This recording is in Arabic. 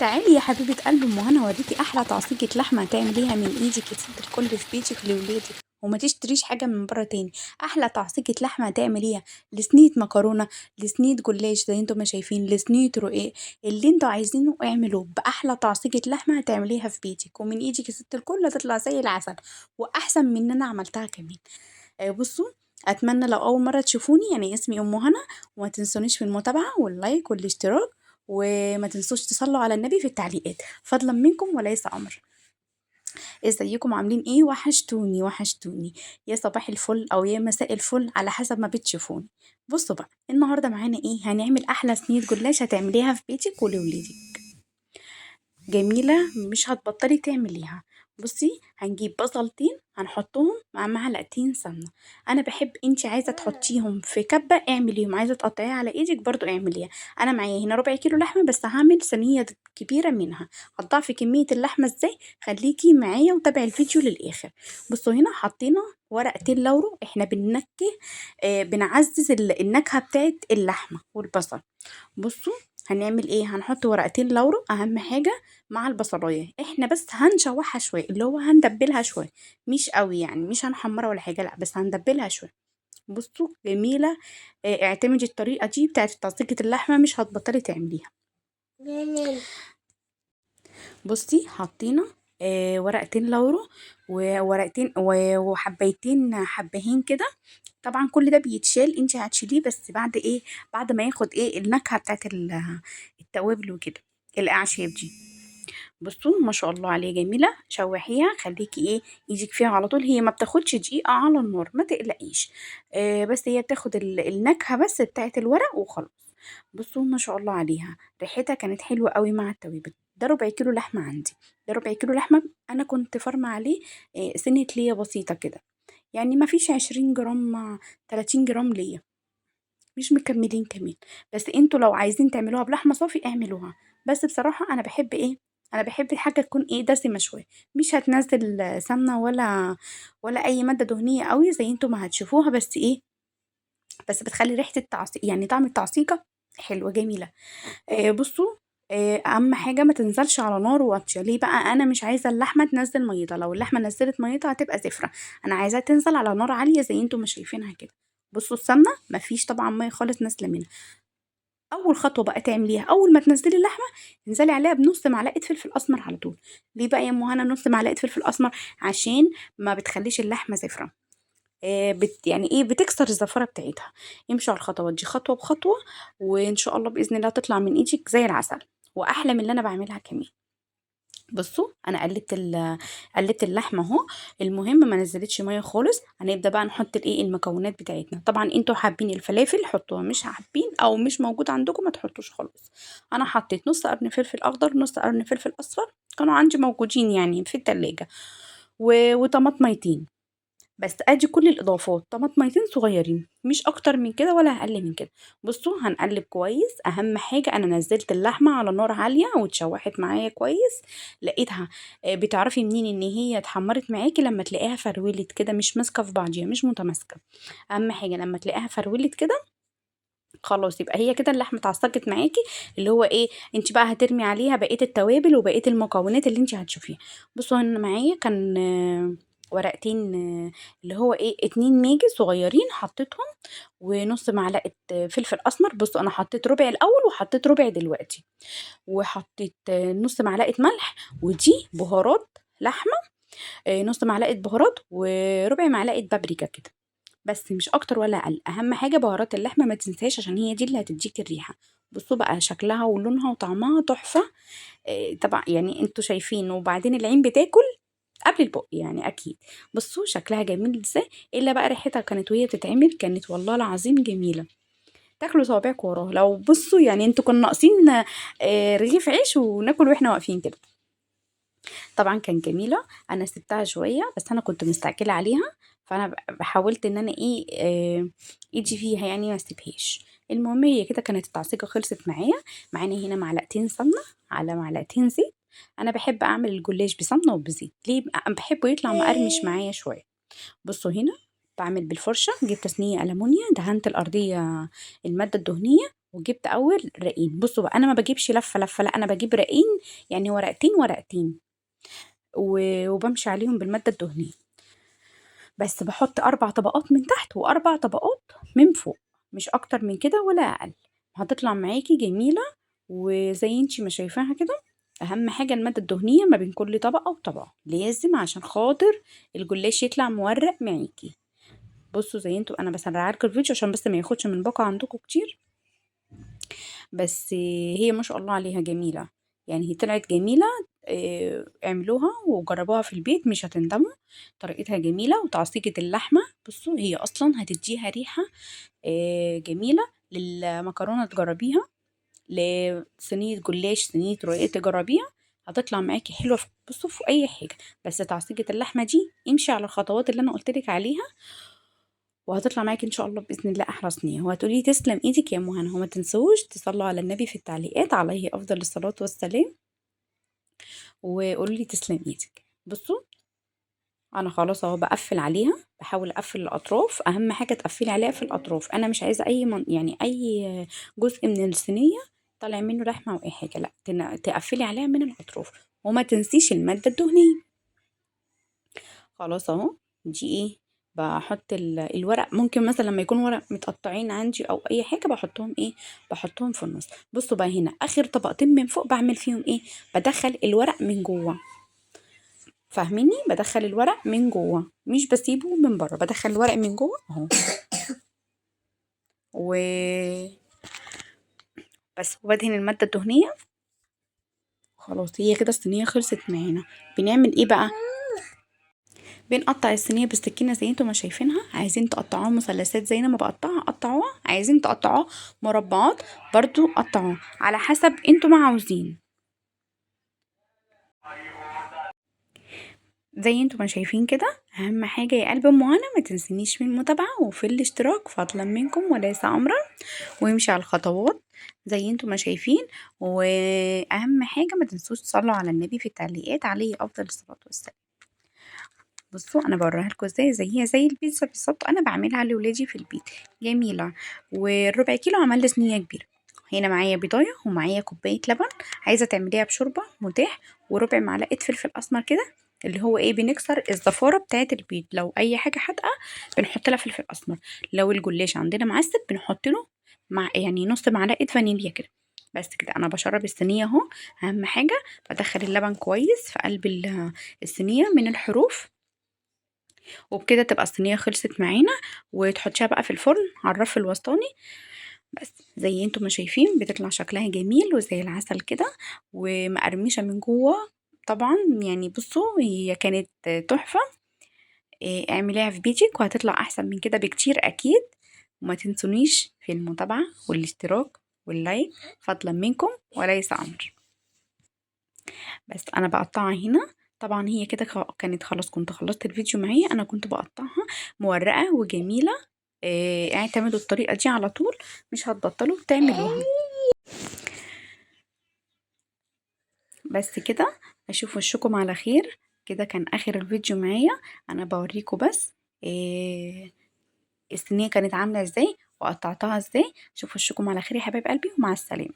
تعالي يا حبيبة قلب ام هنا اوريكي احلى تعصيجة لحمة تعمليها من ايدك يا ست الكل في بيتك لولادك وما تشتريش حاجة من بره تاني. احلى تعصيجة لحمة تعمليها لصينية مكرونة، لصينية جلاش زي انتوا ما شايفين، لصينية رقاق، اللي انتوا عايزينه اعملوه باحلى تعصيجة لحمة هتعمليها في بيتك ومن ايدك يا ست الكل هتطلع زي العسل واحسن من ان انا عملتها كمان. بصوا، اتمنى لو اول مره تشوفوني يعني اسمي ام هنا، وما تنسونيش في المتابعه واللايك والاشتراك، وما تنسوش تصلوا على النبي في التعليقات فضلا منكم وليس امر. ازيكم عاملين ايه؟ وحشتوني وحشتوني. يا صباح الفل او يا مساء الفل على حسب ما بتشوفوني. بصوا بقى النهارده معانا ايه، هنعمل احلى صينيه جلاش هتعمليها في بيتك ولولادك، جميلة مش هتبطلي تعمليها. بصي هنجيب بصلتين هنحطهم مع معلقتين سمنة. انا بحب، انتي عايزة تحطيهم في كبة اعمليهم، عايزة تقطعيها على ايدك برضو اعمليها. انا معايا هنا ربع كيلو لحمة بس هعمل صينية كبيرة منها. هتضاعفي كمية اللحمة ازاي؟ خليكي معايا وتابعي الفيديو للاخر. بصوا هنا حطينا ورقتين لورو، احنا بننكه بنعزز النكهة بتاعت اللحمة والبصل. بصوا هنعمل ايه، هنحط ورقتين لورو اهم حاجة مع البصلايه، احنا بس هنشوحها شويه اللي هو هندبلها شويه، مش قوي يعني مش هنحمرها ولا حاجه، لا بس هندبلها شويه. بصوا جميله. اعتمدي الطريقه دي بتاعت تسليقه اللحمه مش هتبطلي تعمليها. بصي حطينا ورقتين لورو وورقتين وحبيتين حبهين كده. طبعا كل ده بيتشال، انت هتشيليه بس بعد ايه، بعد ما ياخد ايه النكهه بتاعت التوابل وكده، الاعشاب دي. بصوا ما شاء الله عليه جميله، شوحيها خليكي ايه ايدك فيها على طول، هي ما بتاخدش دقيقه على النار ما تقلقيش. بس هي بتاخد النكهه بس بتاعت الورق وخلاص. بصوا ما شاء الله عليها ريحتها كانت حلوه قوي مع التوابل. ده ربع كيلو لحمه عندي، ده ربع كيلو لحمه انا كنت فارمه عليه سنه ليا بسيطه كده، يعني ما فيش 20 جرام 30 جرام ليا، مش مكملين كمان. بس انتوا لو عايزين تعملوها بلحمه صافي اعملوها، بس بصراحه انا بحب ايه، انا بحب الحاجه تكون ايه دسمه شويه، مش هتنزل سمنه ولا اي ماده دهنيه قوي زي انتوا ما هتشوفوها، بس ايه، بس بتخلي ريحه التعصيق يعني طعم التعصيقه حلوه جميله. بصوا اهم حاجه ما تنزلش على نار واطيه، ليه بقى؟ انا مش عايزه اللحمه تنزل ميتها، لو اللحمه نزلت ميتها هتبقى زفره، انا عايزاها تنزل على نار عاليه زي انتم ما شايفينها كده. بصوا السمنه مفيش طبعا ميه خالص نازله منها. اول خطوه بقى تعمليها اول ما تنزلي اللحمه، انزلي عليها بنص معلقه فلفل اسمر على طول. ليه بقى يا ام هنا نص معلقه فلفل اسمر؟ عشان ما بتخليش اللحمه زفره، يعني ايه بتكسر الزفاره بتاعتها. امشوا على الخطوات دي خطوه بخطوه، وان شاء الله باذن الله تطلع من ايدك زي العسل واحلى من اللي انا بعملها كمان. بصوا انا قلبت اللحمه اهو، المهم ما نزلتش ميه خالص. هنبدا بقى نحط الايه المكونات بتاعتنا، طبعا انتوا حابين الفلافل حطوها، مش حابين او مش موجود عندكم ما تحطوش خالص. انا حطيت نص قرن فلفل اخضر، نص قرن فلفل اصفر، كانوا عندي موجودين يعني في التلاجة، وطماطميتين. بس ادي كل الاضافات، طماطميتين صغيرين مش اكتر من كده ولا اقل من كده. بصوا هنقلب كويس، اهم حاجه انا نزلت اللحمه على نار عاليه واتشوحت معايا كويس. لقيتها بتعرفي منين ان هي اتحمرت معاكي؟ لما تلاقيها فرولت كده مش ماسكه في بعضيها مش متماسكه. اهم حاجه لما تلاقيها فرولت كده خلاص يبقى هي كده اللحمه اتعصجت معاكي، اللي هو ايه، انت بقى هترمي عليها بقيه التوابل وبقيه المكونات اللي انت هتشوفيها. بصوا هنا معايا كان ورقتين اللي هو ايه 2 ماجي صغيرين حطيتهم، ونص معلقه فلفل اسمر. بصوا انا حطيت ربع الاول وحطيت ربع دلوقتي، وحطيت نص معلقه ملح، ودي بهارات لحمه، نص معلقه بهارات وربع معلقه بابريكا كده، بس مش اكتر ولا اقل. اهم حاجه بهارات اللحمه ما تنساش عشان هي دي اللي هتديك الريحه. بصوا بقى شكلها ولونها وطعمها تحفه. طبعا يعني انتوا شايفين، وبعدين العين بتاكل قبل البق يعني اكيد. بصوا شكلها جميل ازاي، الا بقى ريحتها كانت وهي بتتعمل كانت والله العظيم جميله، تاكلوا صوابعك وراها. لو بصوا يعني انتوا كنا ناقصين رغيف عيش وناكل واحنا واقفين كده. طبعا كان جميلة، انا سبتها شوية بس انا كنت مستعجلة عليها، فانا حاولت ان انا ايه ايدي فيها يعني ما اسيبهاش. المهم هي كده كانت التعصيجة خلصت معايا. معانا هنا معلقتين سمنة على معلقتين زيت. انا بحب اعمل الجلاش بسمنة وبزيت، ليه بحبه يطلع مقرمش معايا شوية. بصوا هنا بعمل بالفرشة، جبت صينية ألمونيا دهنت الأرضية المادة الدهنية وجبت اول رقين. بصوا بقى انا ما بجيبش لفه لفه، لا انا بجيب رقين، يعني ورقتين ورقتين، وبمشي عليهم بالماده الدهنيه. بس بحط 4 طبقات من تحت و4 طبقات من فوق، مش اكتر من كده ولا اقل. هتطلع معاكي جميله وزي انتي ما شايفاها كده. اهم حاجه الماده الدهنيه ما بين كل طبقه وطبقه لازم، عشان خاطر الجلاش يطلع مورق معاكي. بصوا زي انتوا، انا بسرع لكم الفيديو عشان بس ما ياخدش من باقة عندكم كتير. بس هي ما شاء الله عليها جميله، يعني هي طلعت جميله. اعملوها وجربوها في البيت مش هتندموا. طريقتها جميله. وتعصيجة اللحمه بصوا هي اصلا هتديها ريحه جميله للمكرونه. تجربيها لصينيه جلاش، صينيه رقاق، تجربيها هتطلع معاكي حلوه. بصوا في اي حاجه، بس تعصيجة اللحمه دي امشي على الخطوات اللي انا قلت لك عليها، وهتطلع معاكي ان شاء الله باذن الله احلى صينيه. وهتقولي تسلم ايدك يا مهنا. وما تنسوش تصلوا على النبي في التعليقات عليه افضل الصلاه والسلام، وقولوا لي تسلم ايدك. بصوا انا خلاص اهو بقفل عليها، بحاول اقفل الاطراف. اهم حاجه تقفلي عليها في الاطراف. انا مش عايزه يعني اي جزء من الصينيه طالع منه لحمه او اي حاجه، لا تقفلي عليها من الاطراف. وما تنسيش الماده الدهنيه. خلاص اهو. دي ايه، بحط الورق. ممكن مثلا لما يكون ورق متقطعين عندي او اي حاجه بحطهم ايه، بحطهم في النص. بصوا بقى هنا اخر طبقتين من فوق بعمل فيهم ايه، بدخل الورق من جوه. فاهميني؟ بدخل الورق من جوه مش بسيبه من بره، بدخل الورق من جوه اهو. و بس وبدهن الماده الدهنيه. خلاص هي كده الصينيه خلصت معانا. بنعمل ايه بقى، بنقطع الصينيه بالسكينه زي انتوا ما شايفينها. عايزين تقطعوها مثلثات زي ما بقطعها قطعوها، عايزين تقطعوها مربعات برضو قطعوها على حسب انتوا ما عاوزين. زي انتوا ما شايفين كده. اهم حاجه يا قلب ام هنا، ما تنسنيش من المتابعه وفي الاشتراك فضلا منكم وليس امرا، ويمشي على الخطوات زي انتوا ما شايفين. واهم حاجه ما تنسوش تصلوا على النبي في التعليقات عليه افضل الصلاه والسلام. بصوا انا بوريها لكم ازاي، زي البيتزا بالظبط. انا بعملها لولادي في البيت جميله. والربع كيلو عمل لي صينيه كبيره. هنا معايا بيضايه ومعايا كوبايه لبن. عايزه تعمليها بشوربه متاح، وربع معلقه فلفل اسمر كده، اللي هو ايه بنكسر الزفاره بتاعه البيض. لو اي حاجه حادقه بنحط لها فلفل اسمر. لو الجلاش عندنا معسل بنحط له مع يعني نص معلقه فانيليا كده. بس كده انا بشرب الصينيه اهو. اهم حاجه بدخل اللبن كويس في قلب الصينيه من الحروف. وبكده تبقى الصينيه خلصت معانا. وتحطيها بقى في الفرن على الرف الوسطاني. بس زي انتم ما شايفين بتطلع شكلها جميل وزي العسل كده ومقرمشه من جوه. طبعا يعني بصوا هي كانت تحفه. اعمليها في بيتك وهتطلع احسن من كده بكتير اكيد. وما تنسونيش في المتابعه والاشتراك واللايك فضلا منكم وليس امر. بس انا بقطعها هنا. طبعا هي كده كانت خلاص، كنت خلصت الفيديو معايا. انا كنت بقطعها مورقه وجميله. اعتمدوا الطريقه دي على طول، مش هتبطلوا تعملوها. بس كده اشوف وشكم على خير. كده كان اخر الفيديو معايا. انا بوريكم بس الصينيه كانت عامله ازاي وقطعتها ازاي. اشوف وشكم على خير يا حبايب قلبي، ومع السلامه.